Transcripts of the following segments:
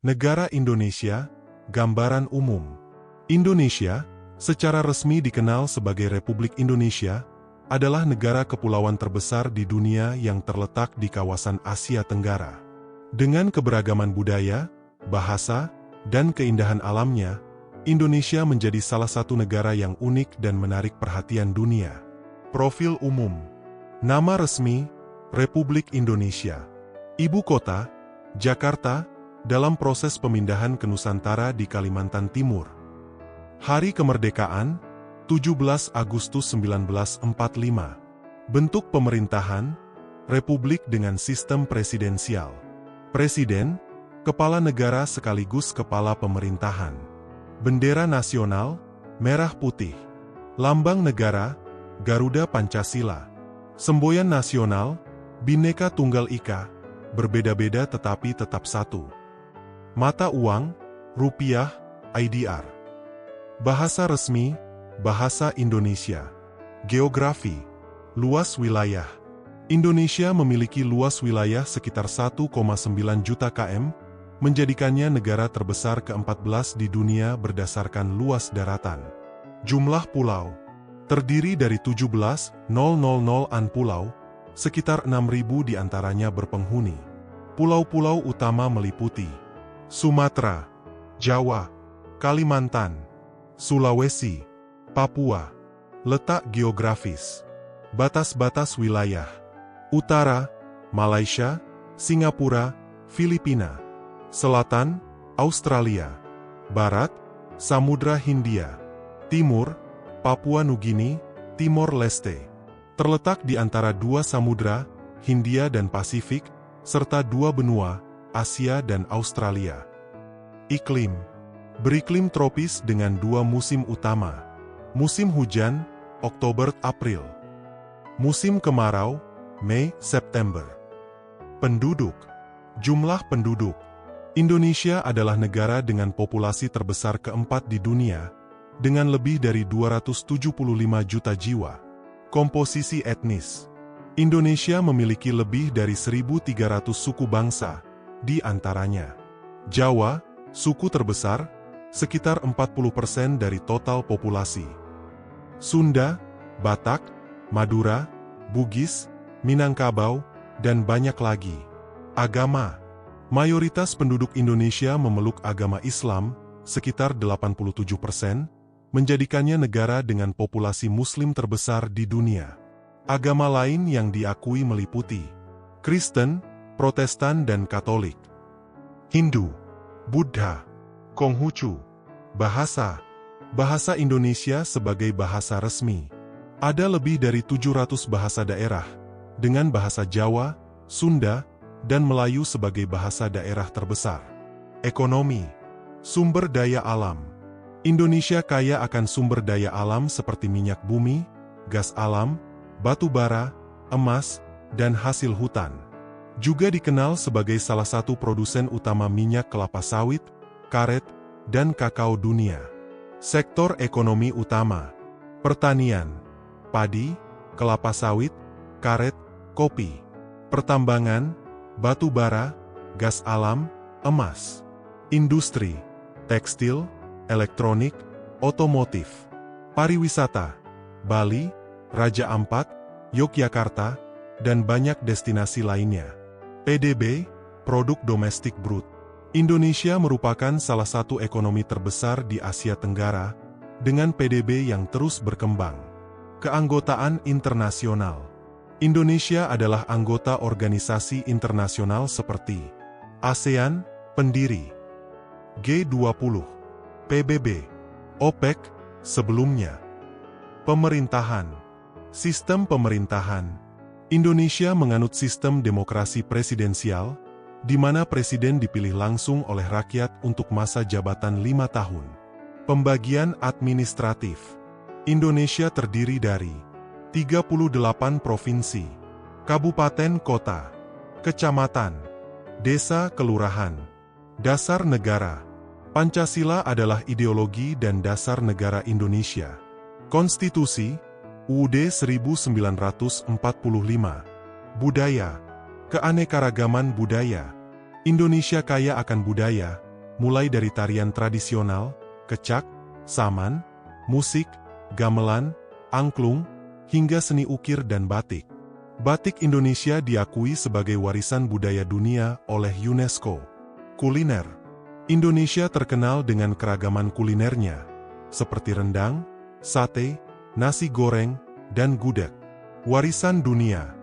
Negara Indonesia, gambaran umum. Indonesia, secara resmi dikenal sebagai Republik Indonesia, adalah negara kepulauan terbesar di dunia yang terletak di kawasan Asia Tenggara. Dengan keberagaman budaya, bahasa, dan keindahan alamnya, Indonesia menjadi salah satu negara yang unik dan menarik perhatian dunia. Profil umum. Nama resmi, Republik Indonesia. Ibu kota, Jakarta, dalam proses pemindahan ke Nusantara di Kalimantan Timur. Hari kemerdekaan, 17 Agustus 1945. Bentuk pemerintahan, Republik dengan sistem presidensial. Presiden, kepala negara sekaligus kepala pemerintahan. Bendera nasional, merah putih. Lambang negara, Garuda Pancasila. Semboyan nasional, Bhinneka Tunggal Ika, berbeda-beda tetapi tetap satu. Mata uang, rupiah, IDR. Bahasa resmi, bahasa Indonesia. Geografi, luas wilayah. Indonesia memiliki luas wilayah sekitar 1,9 juta km, menjadikannya negara terbesar ke-14 di dunia berdasarkan luas daratan. Jumlah pulau, terdiri dari 17,000-an pulau, sekitar 6.000 diantaranya berpenghuni. Pulau-pulau utama meliputi Sumatera, Jawa, Kalimantan, Sulawesi, Papua. Letak geografis. Batas-batas wilayah. Utara, Malaysia, Singapura, Filipina. Selatan, Australia. Barat, Samudra Hindia. Timur, Papua Nugini, Timor Leste. Terletak di antara dua samudra, Hindia dan Pasifik, serta dua benua, Asia dan Australia. Iklim. Beriklim tropis dengan dua musim utama. Musim hujan, Oktober-April. Musim kemarau, Mei-September. Penduduk. Jumlah penduduk. Indonesia adalah negara dengan populasi terbesar keempat di dunia, dengan lebih dari 275 juta jiwa. Komposisi etnis. Indonesia memiliki lebih dari 1.300 suku bangsa, di antaranya Jawa, suku terbesar, sekitar 40% dari total populasi. Sunda, Batak, Madura, Bugis, Minangkabau, dan banyak lagi. Agama. Mayoritas penduduk Indonesia memeluk agama Islam, sekitar 87%, menjadikannya negara dengan populasi Muslim terbesar di dunia. Agama lain yang diakui meliputi Kristen, Protestan dan Katolik. Hindu, Buddha, Konghucu. Bahasa. Bahasa Indonesia sebagai bahasa resmi. Ada lebih dari 700 bahasa daerah, dengan bahasa Jawa, Sunda, dan Melayu sebagai bahasa daerah terbesar. Ekonomi. Sumber daya alam. Indonesia kaya akan sumber daya alam seperti minyak bumi, gas alam, batu bara, emas, dan hasil hutan. Juga dikenal sebagai salah satu produsen utama minyak kelapa sawit, karet, dan kakao dunia. Sektor ekonomi utama. Pertanian, padi, kelapa sawit, karet, kopi. Pertambangan, batu bara, gas alam, emas. Industri, tekstil, elektronik, otomotif. Pariwisata, Bali, Raja Ampat, Yogyakarta, dan banyak destinasi lainnya. PDB, Produk Domestik Brut. Indonesia merupakan salah satu ekonomi terbesar di Asia Tenggara, dengan PDB yang terus berkembang. Keanggotaan internasional. Indonesia adalah anggota organisasi internasional seperti ASEAN, pendiri G20, PBB, OPEC, sebelumnya. Pemerintahan. Sistem pemerintahan. Indonesia menganut sistem demokrasi presidensial, di mana presiden dipilih langsung oleh rakyat untuk masa jabatan 5 tahun. Pembagian administratif. Indonesia terdiri dari 38 provinsi, kabupaten kota, kecamatan, desa kelurahan. Dasar negara. Pancasila adalah ideologi dan dasar negara Indonesia. Konstitusi, UUD 1945. Budaya. Keanekaragaman budaya. Indonesia kaya akan budaya, mulai dari tarian tradisional, kecak, saman, musik, gamelan, angklung, hingga seni ukir dan batik. Batik Indonesia diakui sebagai warisan budaya dunia oleh UNESCO. Kuliner Indonesia terkenal dengan keragaman kulinernya, seperti rendang, sate, nasi goreng, dan gudeg. Warisan dunia.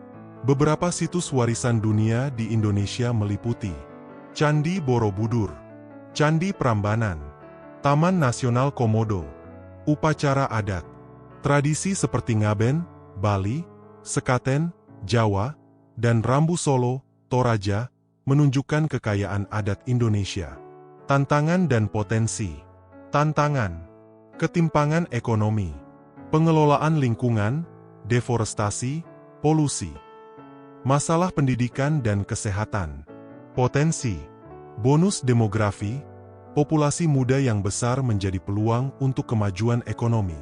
Beberapa situs warisan dunia di Indonesia meliputi Candi Borobudur, Candi Prambanan, Taman Nasional Komodo, upacara adat, tradisi seperti ngaben, Bali, sekaten, Jawa, dan rambu Solo, Toraja, menunjukkan kekayaan adat Indonesia. Tantangan dan potensi. Tantangan. Ketimpangan ekonomi. Pengelolaan lingkungan, deforestasi, polusi. Masalah pendidikan dan kesehatan. Potensi. Bonus demografi. Populasi muda yang besar menjadi peluang untuk kemajuan ekonomi.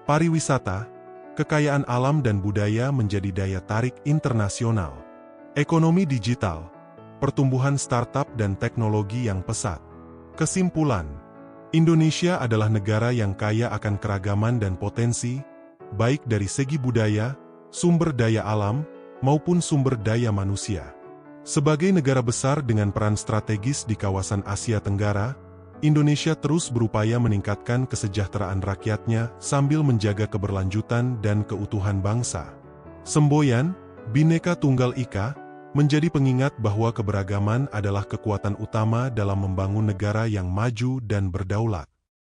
Pariwisata. Kekayaan alam dan budaya menjadi daya tarik internasional. Ekonomi digital. Pertumbuhan startup dan teknologi yang pesat. Kesimpulan. Indonesia adalah negara yang kaya akan keragaman dan potensi, baik dari segi budaya, sumber daya alam, maupun sumber daya manusia. Sebagai negara besar dengan peran strategis di kawasan Asia Tenggara, Indonesia terus berupaya meningkatkan kesejahteraan rakyatnya sambil menjaga keberlanjutan dan keutuhan bangsa. Semboyan, Bhinneka Tunggal Ika, menjadi pengingat bahwa keberagaman adalah kekuatan utama dalam membangun negara yang maju dan berdaulat.